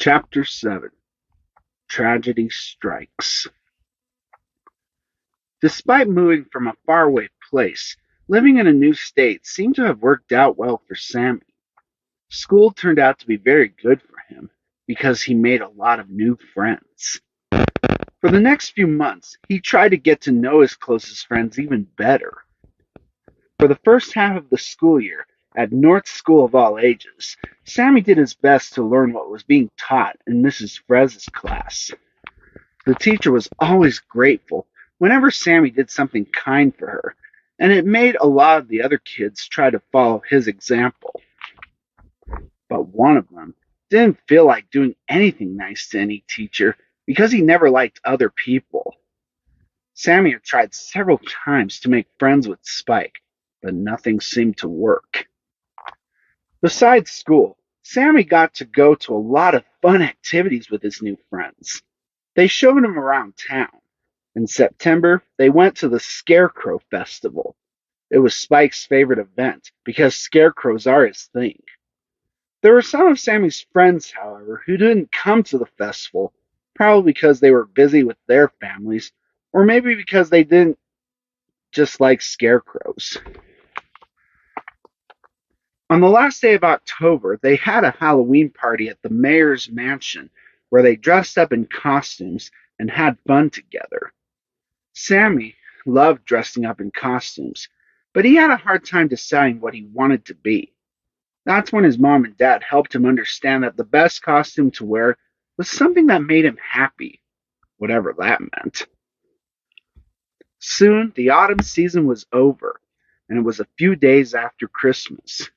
Chapter 7 Tragedy Strikes. Despite moving from a faraway place, living in a new state seemed to have worked out well for Sammy. School turned out to be very good for him because he made a lot of new friends. For the next few months, he tried to get to know his closest friends even better. For the first half of the school year, at North School of All Ages, Sammy did his best to learn what was being taught in Mrs. Frez's class. The teacher was always grateful whenever Sammy did something kind for her, and it made a lot of the other kids try to follow his example. But one of them didn't feel like doing anything nice to any teacher because he never liked other people. Sammy had tried several times to make friends with Spike, but nothing seemed to work. Besides school, Sammy got to go to a lot of fun activities with his new friends. They showed him around town. In September, they went to the Scarecrow Festival. It was Spike's favorite event because scarecrows are his thing. There were some of Sammy's friends, however, who didn't come to the festival, probably because they were busy with their families, or maybe because they didn't just like scarecrows. On the last day of October, they had a Halloween party at the mayor's mansion where they dressed up in costumes and had fun together. Sammy loved dressing up in costumes, but he had a hard time deciding what he wanted to be. That's when his mom and dad helped him understand that the best costume to wear was something that made him happy, whatever that meant. Soon, the autumn season was over, and it was a few days after Christmas.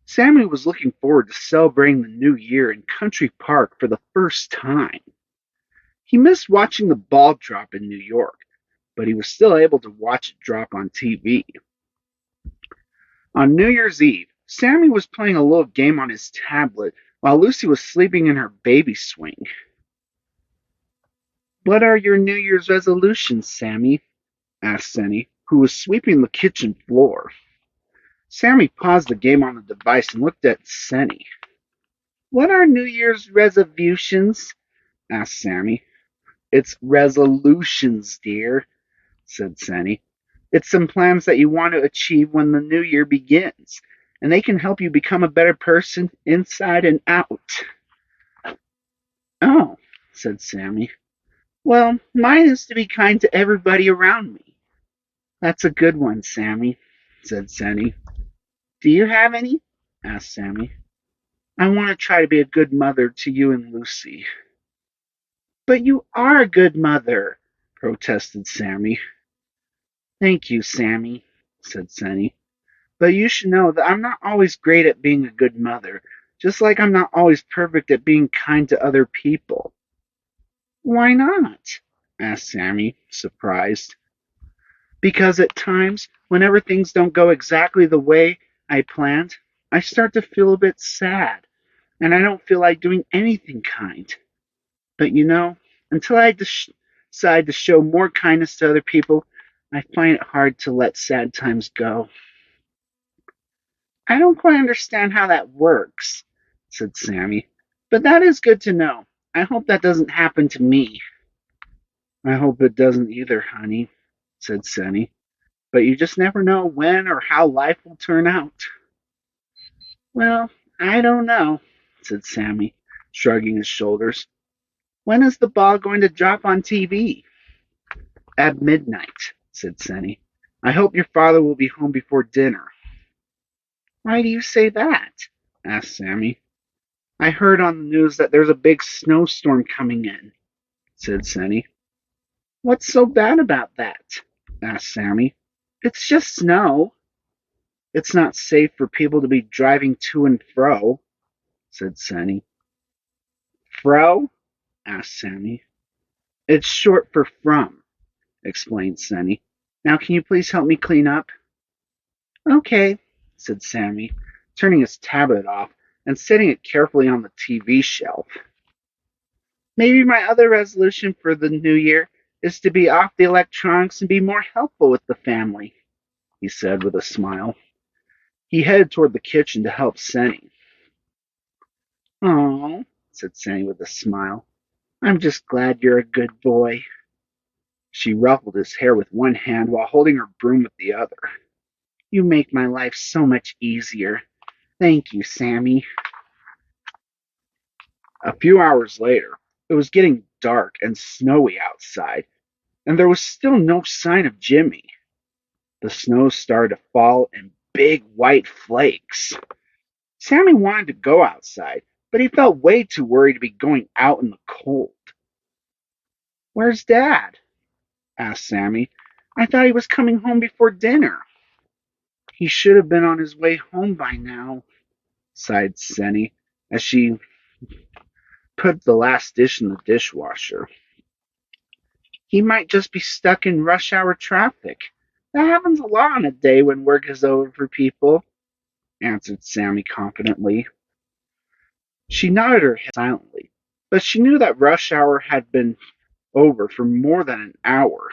Sammy was looking forward to celebrating the new year in Country Park for the first time. He missed watching the ball drop in New York, but he was still able to watch it drop on TV. On New Year's Eve, Sammy was playing a little game on his tablet while Lucy was sleeping in her baby swing. "What are your New Year's resolutions, Sammy?" asked Senny, who was sweeping the kitchen floor. Sammy paused the game on the device and looked at Senny. "What are New Year's resolutions?" asked Sammy. "It's resolutions, dear," said Senny. "It's some plans that you want to achieve when the new year begins, and they can help you become a better person inside and out." "Oh," said Sammy. "Well, mine is to be kind to everybody around me." "That's a good one, Sammy," said Senny. "Do you have any?" asked Sammy. "I want to try to be a good mother to you and Lucy." "But you are a good mother," protested Sammy. "Thank you, Sammy," said Senny. "But you should know that I'm not always great at being a good mother, just like I'm not always perfect at being kind to other people." "Why not?" asked Sammy, surprised. "Because at times, whenever things don't go exactly the way I planned, I start to feel a bit sad, and I don't feel like doing anything kind. But until I decide to show more kindness to other people, I find it hard to let sad times go." "I don't quite understand how that works," said Sammy. "But that is good to know. I hope that doesn't happen to me." "I hope it doesn't either, honey," said Senny. "But you just never know when or how life will turn out." "Well, I don't know," said Sammy, shrugging his shoulders. "When is the ball going to drop on TV?" "At midnight," said Senny. "I hope your father will be home before dinner." "Why do you say that?" asked Sammy. "I heard on the news that there's a big snowstorm coming in," said Senny. "What's so bad about that?" asked Sammy. "It's just snow." "It's not safe for people to be driving to and fro," said Senny. "Fro?" asked Sammy. "It's short for from," explained Senny. "Now can you please help me clean up?" "Okay," said Sammy, turning his tablet off and setting it carefully on the TV shelf. "Maybe my other resolution for the new year is to be off the electronics and be more helpful with the family," he said with a smile. He headed toward the kitchen to help Senny. "Oh," said Samy with a smile. I'm just glad you're a good boy. She ruffled his hair with one hand while holding her broom with the other. You make my life so much easier. Thank you, Samy. A few hours later, it was getting dark and snowy outside, and there was still no sign of Jimmy. The snow started to fall in big white flakes. Samy wanted to go outside, but he felt way too worried to be going out in the cold. Where's Dad? Asked Samy. I thought he was coming home before dinner. He should have been on his way home by now, sighed Senny as she put the last dish in the dishwasher. He might just be stuck in rush hour traffic. That happens a lot on a day when work is over for people, answered Samy confidently. She nodded her head silently, but she knew that rush hour had been over for more than an hour.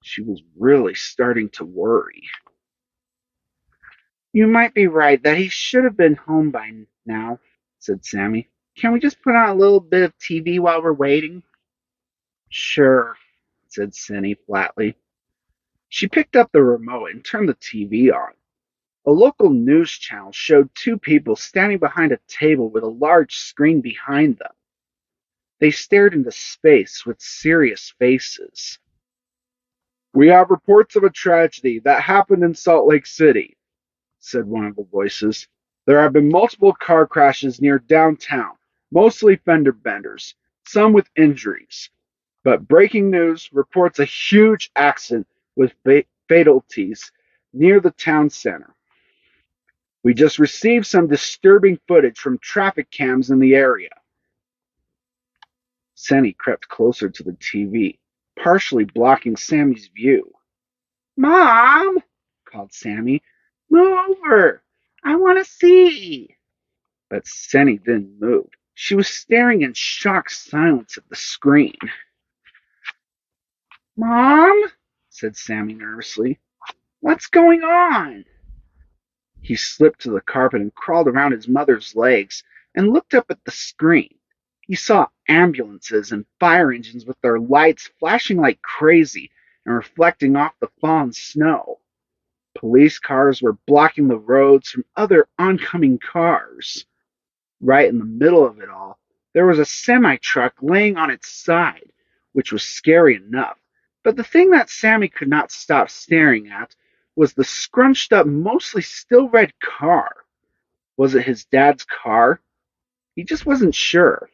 She was really starting to worry. You might be right that he should have been home by now, said Samy. Can we just put on a little bit of TV while we're waiting? Sure, said Senny flatly. She picked up the remote and turned the TV on. A local news channel showed two people standing behind a table with a large screen behind them. They stared into space with serious faces. We have reports of a tragedy that happened in Salt Lake City, said one of the voices. There have been multiple car crashes near downtown, mostly fender benders, some with injuries. But breaking news reports a huge accident with fatalities near the town center. We just received some disturbing footage from traffic cams in the area. Senny crept closer to the TV, partially blocking Sammy's view. Mom, called Samy, move over. I want to see. But Senny didn't move. She was staring in shocked silence at the screen. Mom, said Samy nervously, what's going on? He slipped to the carpet and crawled around his mother's legs and looked up at the screen. He saw ambulances and fire engines with their lights flashing like crazy and reflecting off the fallen snow. Police cars were blocking the roads from other oncoming cars. Right in the middle of it all, there was a semi-truck laying on its side, which was scary enough. But the thing that Samy could not stop staring at was the scrunched up, mostly still red car. Was it his dad's car? He just wasn't sure.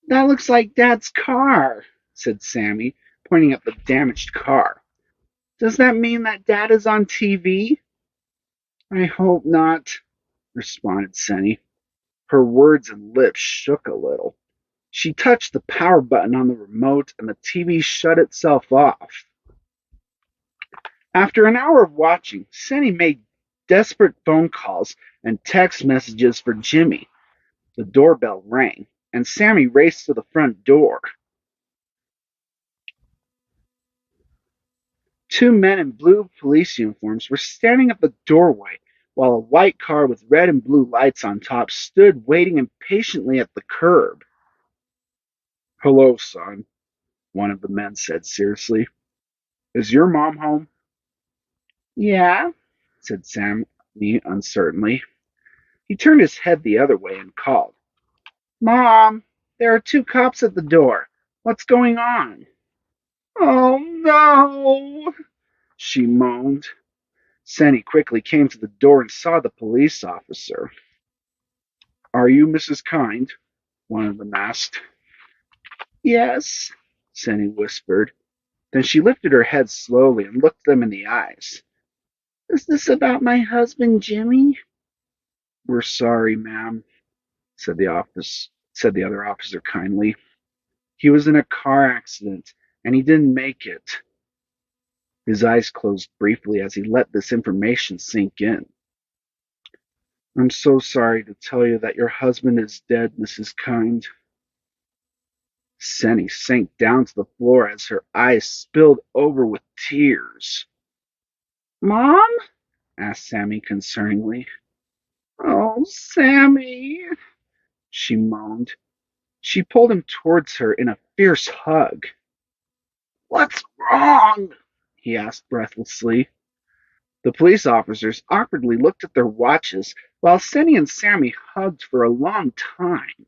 That looks like Dad's car, said Samy, pointing at the damaged car. Does that mean that Dad is on TV? I hope not, responded Senny. Her words and lips shook a little. She touched the power button on the remote and the TV shut itself off. After an hour of watching, Senny made desperate phone calls and text messages for Jimmy. The doorbell rang, and Samy raced to the front door. Two men in blue police uniforms were standing at the doorway, while a white car with red and blue lights on top stood waiting impatiently at the curb. Hello, son, one of the men said seriously. Is your mom home? Yeah, said Samy uncertainly. He turned his head the other way and called. Mom, there are two cops at the door. What's going on? Oh, no, she moaned. Senny quickly came to the door and saw the police officer. Are you Mrs. Kind? One of them asked. Yes, Senny whispered. Then she lifted her head slowly and looked them in the eyes. Is this about my husband, Jimmy? We're sorry, ma'am, said the other officer kindly. He was in a car accident, and he didn't make it. His eyes closed briefly as he let this information sink in. I'm so sorry to tell you that your husband is dead, Mrs. Kind. Senny sank down to the floor as her eyes spilled over with tears. Mom? Asked Samy concerningly. Oh, Samy, she moaned. She pulled him towards her in a fierce hug. What's wrong? He asked breathlessly. The police officers awkwardly looked at their watches while Seny and Samy hugged for a long time.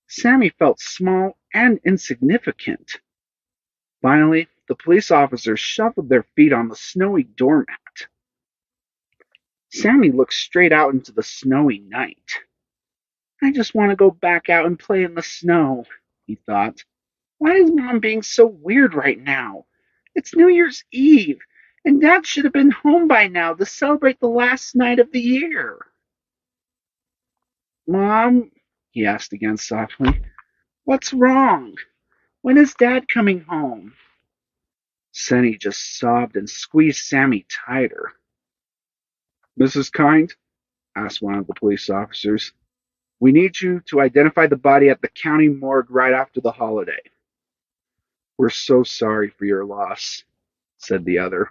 Samy felt small and insignificant. Finally, the police officers shuffled their feet on the snowy doormat. Samy looked straight out into the snowy night. I just want to go back out and play in the snow, he thought. Why is Mom being so weird right now? It's New Year's Eve, and Dad should have been home by now to celebrate the last night of the year. Mom, he asked again softly, what's wrong? When is Dad coming home? Seny just sobbed and squeezed Samy tighter. Mrs. Kind, asked one of the police officers, we need you to identify the body at the county morgue right after the holiday. We're so sorry for your loss, said the other.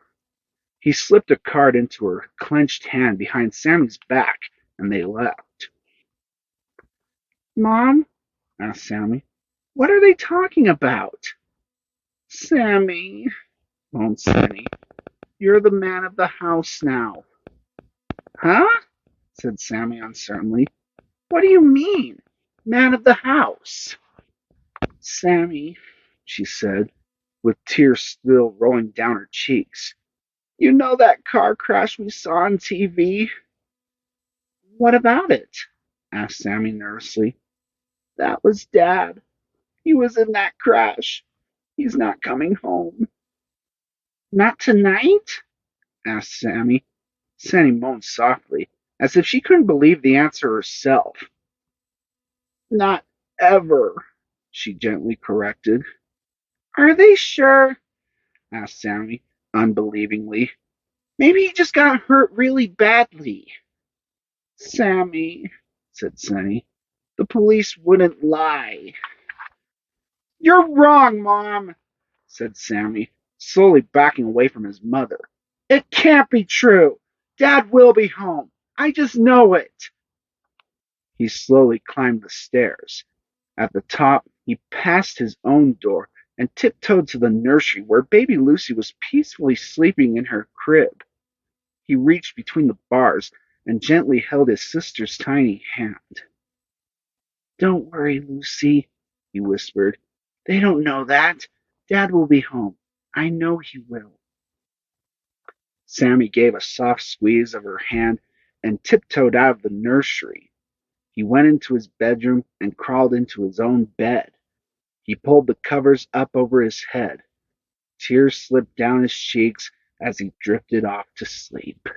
He slipped a card into her clenched hand behind Samy's back, and they left. Mom, asked Samy, what are they talking about? Samy, moaned Seny, you're the man of the house now. Huh? Said Samy uncertainly. What do you mean, man of the house? Samy, she said, with tears still rolling down her cheeks. You know that car crash we saw on TV? What about it? Asked Samy nervously. That was Dad. He was in that crash. He's not coming home. Not tonight? Asked Samy. Seny moaned softly, as if she couldn't believe the answer herself. Not ever, she gently corrected. Are they sure? Asked Samy, unbelievingly. Maybe he just got hurt really badly. Samy, said Seny, the police wouldn't lie. You're wrong, Mom, said Samy, slowly backing away from his mother. It can't be true. Dad will be home. I just know it. He slowly climbed the stairs. At the top, he passed his own door and tiptoed to the nursery where baby Lucy was peacefully sleeping in her crib. He reached between the bars and gently held his sister's tiny hand. Don't worry, Lucy, he whispered. They don't know that. Dad will be home. I know he will. Samy gave a soft squeeze of her hand and tiptoed out of the nursery. He went into his bedroom and crawled into his own bed. He pulled the covers up over his head. Tears slipped down his cheeks as he drifted off to sleep.